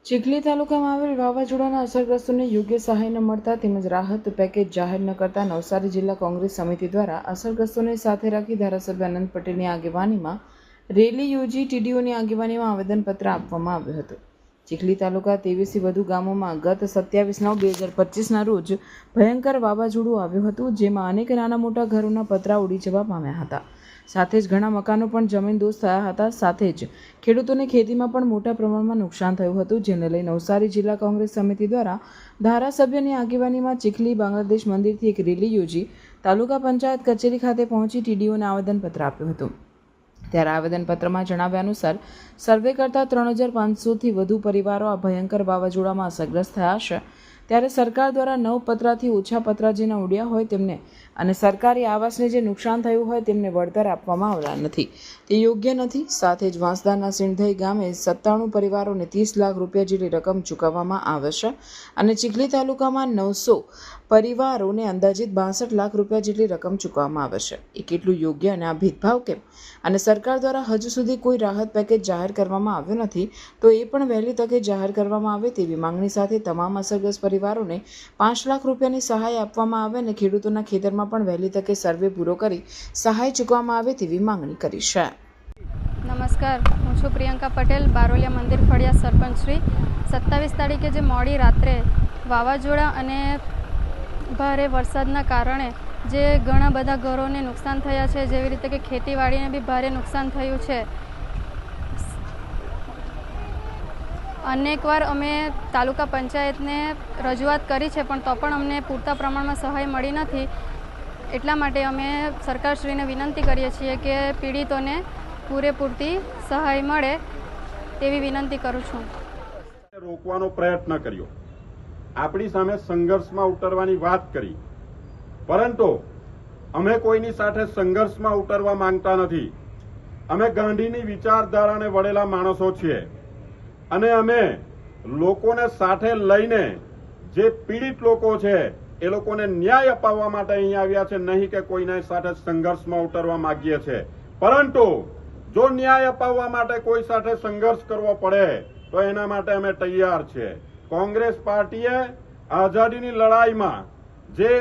ચીખલી તાલુકામાં આવેલ વાવાઝોડાના અસરગ્રસ્તોને યોગ્ય સહાય ન મળતા તેમજ રાહત પેકેજ જાહેર ન કરતા નવસારી જિલ્લા કોંગ્રેસ સમિતિ દ્વારા અસરગ્રસ્તોને સાથે રાખી ધારાસભ્ય અનંત પટેલની આગેવાનીમાં રેલી યોજી ટીડીઓની આગેવાનીમાં આવેદનપત્ર આપવામાં આવ્યું હતું. ચીખલી તાલુકા 23થી વધુ ગામોમાં ગત 27/9/2025ના રોજ ભયંકર વાવાઝોડું આવ્યું હતું, જેમાં અનેક નાના મોટા ઘરોના પતરા ઉડી જવા પામ્યા હતા. સાથે જ ઘણા મકાનો પણ જમીનદોસ્ત થયા હતા. સાથે જ ખેડૂતોને ખેતીમાં પણ મોટા પ્રમાણમાં નુકસાન થયું હતું, જેને લઈ નવસારી જિલ્લા કોંગ્રેસ સમિતિ દ્વારા ધારાસભ્યની આગેવાનીમાં ચીખલી બાંગ્લાદેશ મંદિરથી એક રેલી યોજી તાલુકા પંચાયત કચેરી ખાતે પહોંચી ટીડીઓને આવેદનપત્ર આપ્યું હતું. ત્યારે આવેદનપત્રમાં જણાવ્યા અનુસાર સર્વે કરતા 3500થી વધુ પરિવારો આ ભયંકર વાવાઝોડામાં અસરગ્રસ્ત થયા છે. ત્યારે સરકાર દ્વારા 9 પતરાથી ઓછા પતરા જેના ઉડ્યા હોય તેમને અને સરકારી આવાસને જે નુકસાન થયું હોય તેમને વળતર આપવામાં આવનાર નથી, તે યોગ્ય નથી. સાથે જ વાંસદાના સિંધઈ ગામે 97 પરિવારોને 30 લાખ રૂપિયા જેટલી રકમ ચૂકવવામાં આવે છે અને ચીખલી તાલુકામાં 900 પરિવારોને અંદાજિત 62 લાખ રૂપિયા જેટલી રકમ ચૂકવવામાં આવે છે. એ કેટલું યોગ્ય અને આ ભેદભાવ કેમ? અને સરકાર દ્વારા હજુ સુધી કોઈ રાહત પેકેજ જાહેર કરવામાં આવ્યું નથી, તો એ પણ વહેલી તકે જાહેર કરવામાં આવે તેવી માંગણી સાથે તમામ અસરગ્રસ્ત પરિવારોને 5 લાખ રૂપિયાની સહાય આપવામાં આવે અને ખેડૂતોના ખેતરમાં પણ વહેલી તકે સર્વે પૂરો કરી સહાય ચૂકવવામાં આવે તેવી માંગણી કરી છે. નમસ્કાર, હું છું પ્રિયંકા પટેલ, બારોલિયા મંદિર ફળિયા સરપંચ શ્રી. 27 તારીખે જે મોડી રાત્રે વાવાઝોડા અને ભારે વરસાદના કારણે જે ઘણા બધા ઘરોને નુકસાન થયા છે, જેવી રીતે કે ખેતીવાડીને બી ભારે નુકસાન થયું છે. અનેકવાર અમે તાલુકા પંચાયતને રજૂઆત કરી છે, પણ તો પણ અમને પૂરતા પ્રમાણમાં સહાય મળી નથી. એટલા માટે અમે સરકારશ્રીને વિનંતી કરીએ છીએ કે પીડિતોને પૂરેપૂરતી સહાય મળે તેવી વિનંતી કરું છું. રોકવાનો પ્રયત્ન કર્યો, આપણી સામે સંઘર્ષમાં ઉતરવાની વાત કરી, પરંતુ અમે કોઈની સાથે સંઘર્ષમાં ઉતરવા માંગતા નથી. અમે ગાંધીની વિચારધારાને વળેલા માણસો છીએ અને અમે લોકોને સાથે લઈને જે પીડિત લોકો છે એ લોકોને ન્યાય અપાવવા માટે અહીંયા આવ્યા છે, નહીં કે કોઈના સાથે સંઘર્ષમાં ઉતરવા માંગીએ છીએ. પરંતુ જો ન્યાય અપાવવા માટે કોઈ સાથે સંઘર્ષ કરવો પડે તો એના માટે અમે તૈયાર છીએ. કોંગ્રેસ પાર્ટીએ આઝાદીની લડાઈમાં જે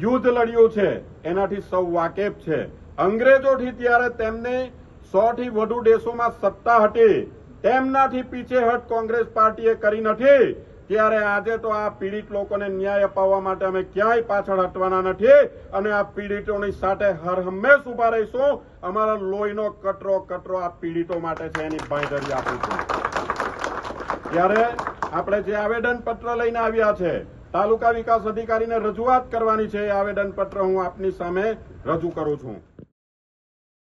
યુદ્ધ લડ્યું છે એનાથી સૌ વાકેફ છે. અંગ્રેજોથી ત્યારે તેમને 100થી વધુ દેશોમાં સત્તા હતી, તેમનાથી પીછેહટ કોંગ્રેસ પાર્ટીએ કરી નથી. ત્યારે આજે તો આ પીડિત લોકોને ન્યાય અપાવવા માટે અમે ક્યાંય પાછળ હટવાના નથી અને આ પીડિતોની સાથે હર હંમેશ ઉભા રહીશું. અમારા લોહીનો કટરો કટરો આ પીડિતો માટે છે, એની બાંયધરી આપીશું. ત્યારે આપણે જે આવેદનપત્ર લઈને આવ્યા છે, તાલુકા વિકાસ અધિકારીને રજૂઆત કરવાની છે, એ આવેદનપત્ર હું આપની સામે રજૂ કરું છું.